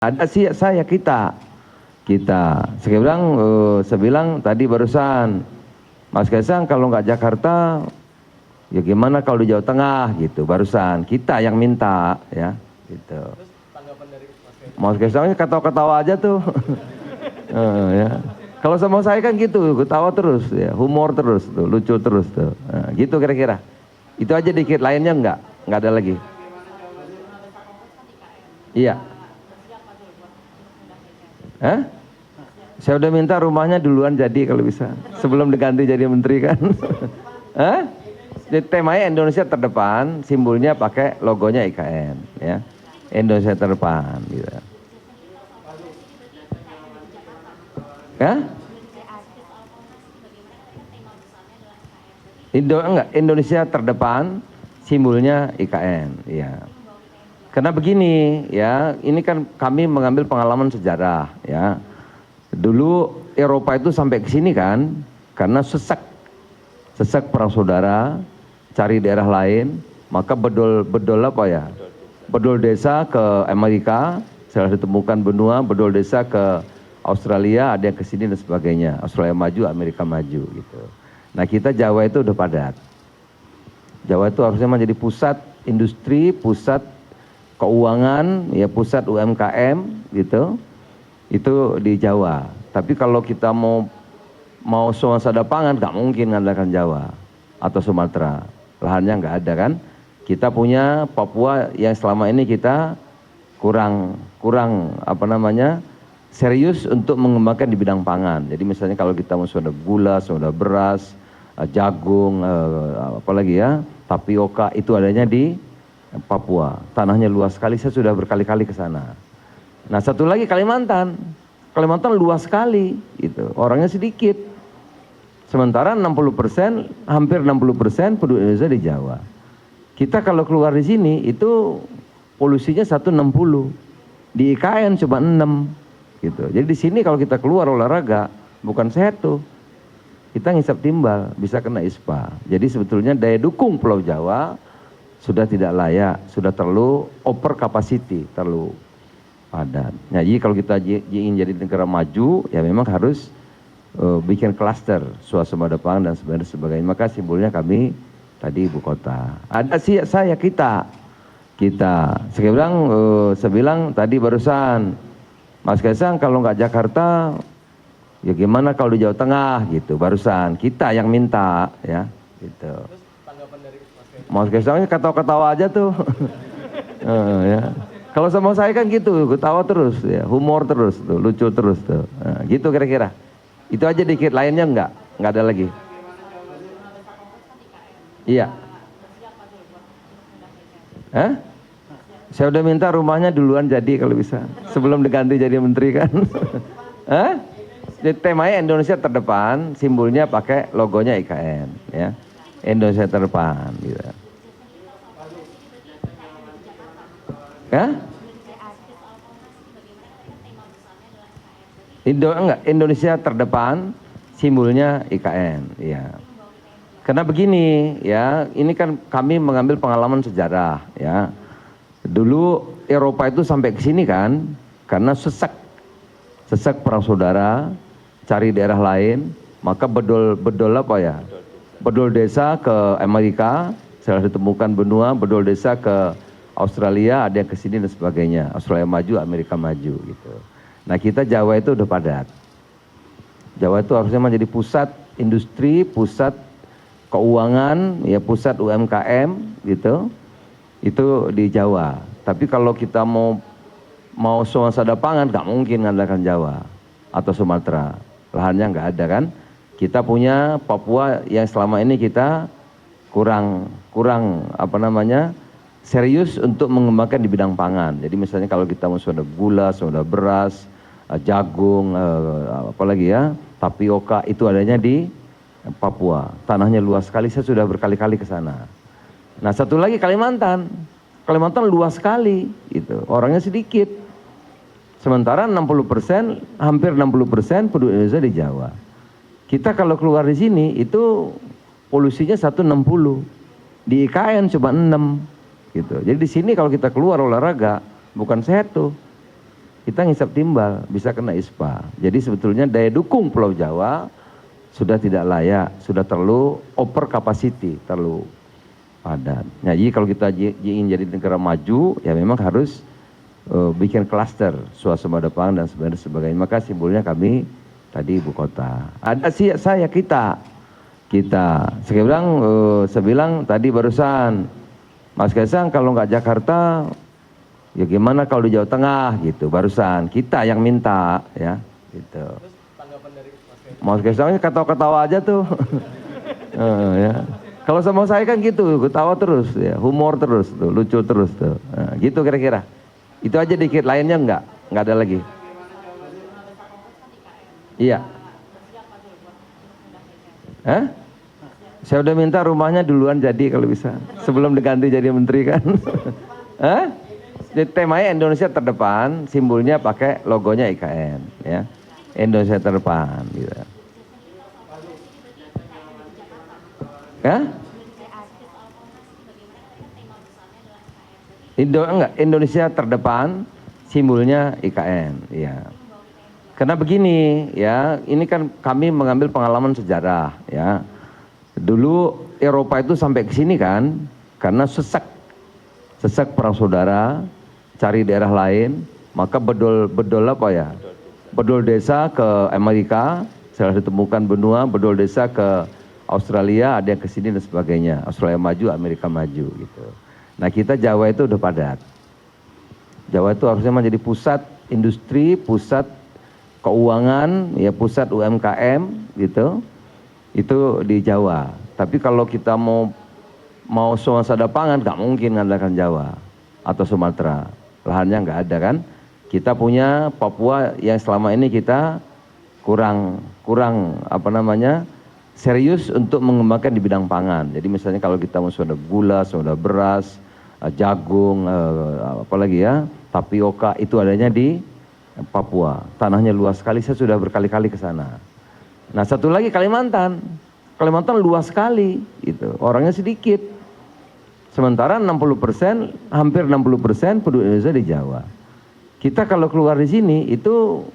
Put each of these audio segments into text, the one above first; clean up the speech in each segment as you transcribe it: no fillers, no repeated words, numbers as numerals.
Ada sih saya kita. Saya bilang tadi barusan, Mas Kaisang kalau nggak Jakarta, ya gimana kalau di Jawa Tengah gitu. Barusan kita yang minta ya. Gitu. Mas Kaisangnya ketawa-ketawa aja tuh. Ya. Kalau sama saya kan gitu, ketawa terus, ya, humor terus, tuh, lucu terus tuh. Nah, gitu kira-kira. Itu aja dikit, lainnya nggak ada lagi. Iya. Hah? Saya udah minta rumahnya duluan jadi kalau bisa, sebelum diganti jadi menteri kan. Hah? Jadi temanya Indonesia terdepan, simbolnya pakai logonya IKN, ya. Indonesia terdepan, gitu. Hah? Indonesia terdepan, simbolnya IKN, ya. Karena begini, ya, ini kan kami mengambil pengalaman sejarah, ya. Dulu Eropa itu sampai ke sini kan, karena sesak perang saudara, cari daerah lain, maka bedol apa ya? Bedol desa ke Amerika, setelah ditemukan benua, bedol desa ke Australia, ada yang ke sini dan sebagainya. Australia maju, Amerika maju, gitu. Nah kita Jawa itu udah padat. Jawa itu harusnya menjadi pusat industri, pusat keuangan, ya pusat UMKM, gitu. Itu di Jawa. Tapi kalau kita mau swasada pangan, nggak mungkin ngandalkan Jawa atau Sumatera. Lahannya nggak ada kan. Kita punya Papua yang selama ini kita kurang serius untuk mengembangkan di bidang pangan. Jadi misalnya kalau kita mau swasada gula, swasada beras, jagung, apalagi ya, tapioka, itu adanya di Papua. Tanahnya luas sekali, saya sudah berkali-kali ke sana. Nah satu lagi Kalimantan luas sekali, gitu. Orangnya sedikit. Sementara 60%, hampir 60% penduduk Indonesia di Jawa. Kita kalau keluar di sini itu polusinya 160, di IKN cuma 6, gitu. Jadi di sini kalau kita keluar olahraga bukan sehat tuh, kita ngisap timbal, bisa kena ISPA. Jadi sebetulnya daya dukung Pulau Jawa sudah tidak layak, sudah terlalu over capacity, terlalu padat. Nah, jadi kalau kita ingin jadi negara maju, ya memang harus bikin klaster swasembada pangan dan sebagainya. Maka simbolnya kami tadi ibu kota. Ada sih saya kita. Saya bilang tadi barusan, Mas Kaisang kalau nggak Jakarta, ya gimana kalau di Jawa Tengah gitu. Barusan kita yang minta, ya. Gitu. Mas Kaisangnya ketawa-ketawa aja tuh. Ya. Kalau sama saya kan gitu, ketawa terus, ya, humor terus, tuh, lucu terus tuh. Nah, gitu kira-kira. Itu aja dikit, lainnya nggak ada lagi. Iya. Hah? Saya udah minta rumahnya duluan jadi kalau bisa, sebelum diganti jadi menteri kan. Hah? Jadi temanya Indonesia terdepan, simbolnya pakai logonya IKN, ya. Indonesia terdepan, gitu. Ya? Indonesia terdepan, simbolnya IKN, ya. Karena begini, ya, ini kan kami mengambil pengalaman sejarah, ya. Dulu Eropa itu sampai ke sini kan, karena sesak perang saudara, cari daerah lain, maka bedol apa ya? Bedol desa ke Amerika, setelah ditemukan benua, bedol desa ke Australia, ada yang ke sini dan sebagainya. Australia maju, Amerika maju, gitu. Nah kita Jawa itu udah padat. Jawa itu harusnya menjadi pusat industri, pusat keuangan, ya pusat UMKM, gitu. Itu di Jawa. Tapi kalau kita mau swasada pangan, nggak mungkin ngandalkan Jawa atau Sumatera. Lahannya nggak ada kan. Kita punya Papua yang selama ini kita kurang serius untuk mengembangkan di bidang pangan. Jadi misalnya kalau kita mau swasada gula, swasada beras, jagung, apalagi ya, tapioka, itu adanya di Papua. Tanahnya luas sekali, saya sudah berkali-kali ke sana. Nah satu lagi Kalimantan luas sekali, gitu. Orangnya sedikit. Sementara 60%, hampir 60% penduduk Indonesia di Jawa. Kita kalau keluar di sini itu polusinya 160, di IKN cuma 6, gitu. Jadi di sini kalau kita keluar olahraga bukan sehat tuh, kita ngisap timbal, bisa kena ISPA. Jadi sebetulnya daya dukung Pulau Jawa sudah tidak layak, sudah terlalu over capacity, terlalu padat. Nah, jadi kalau kita ingin jadi negara maju, ya memang harus bikin klaster swasembada pangan dan sebagainya. Maka simbolnya kami tadi ibu kota. Ada sih kita. Saya bilang tadi barusan, Mas Kaisang kalau nggak Jakarta, ya gimana kalau di Jawa Tengah gitu. Barusan kita yang minta, ya gitu. Mas Kaisang ketawa-ketawa aja tuh. Ya. Kalau sama saya kan gitu, ketawa terus, ya, humor terus, tuh, lucu terus tuh. Nah, gitu kira-kira. Itu aja dikit, lainnya nggak ada lagi. Iya. Hah? Saya udah minta rumahnya duluan jadi kalau bisa, sebelum diganti jadi menteri kan. Hah? Jadi temanya Indonesia terdepan, simbolnya pakai logonya IKN, ya. Indonesia terdepan, gitu. Hah? Indonesia terdepan, simbolnya IKN, ya. Karena begini, ya, ini kan kami mengambil pengalaman sejarah, ya. Dulu Eropa itu sampai ke sini kan, karena sesak perang saudara, cari daerah lain, maka bedol apa ya? Bedol desa ke Amerika, setelah ditemukan benua, bedol desa ke Australia, ada yang ke sini dan sebagainya. Australia maju, Amerika maju gitu. Nah, kita Jawa itu udah padat. Jawa itu harusnya menjadi pusat industri, pusat keuangan, ya pusat UMKM gitu. Itu di Jawa. Tapi kalau kita mau swasembada pangan, nggak mungkin mengandalkan Jawa atau Sumatera. Lahannya nggak ada kan. Kita punya Papua yang selama ini kita kurang serius untuk mengembangkan di bidang pangan. Jadi misalnya kalau kita mau swasembada gula, swasembada beras, jagung, apalagi ya, tapioka, itu adanya di Papua. Tanahnya luas sekali, saya sudah berkali-kali ke sana. Nah, satu lagi Kalimantan luas sekali, gitu. Orangnya sedikit. Sementara 60%, hampir 60% penduduk Indonesia di Jawa. Kita kalau keluar di sini itu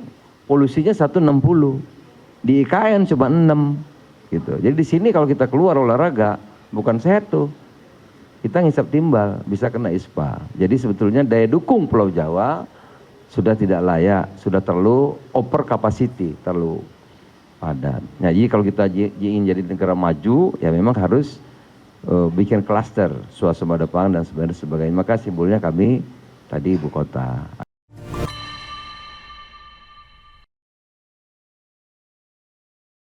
polusinya 160, di IKN cuma 6, gitu. Jadi di sini kalau kita keluar olahraga bukan sehat tuh, kita ngisap timbal, bisa kena ISPA. Jadi sebetulnya daya dukung Pulau Jawa sudah tidak layak, sudah terlalu over capacity, terlalu padat. Nah, jadi kalau kita ingin jadi negara maju, ya memang harus bikin klaster swasembada pangan dan sebagainya. Maka simbolnya kami tadi ibu kota.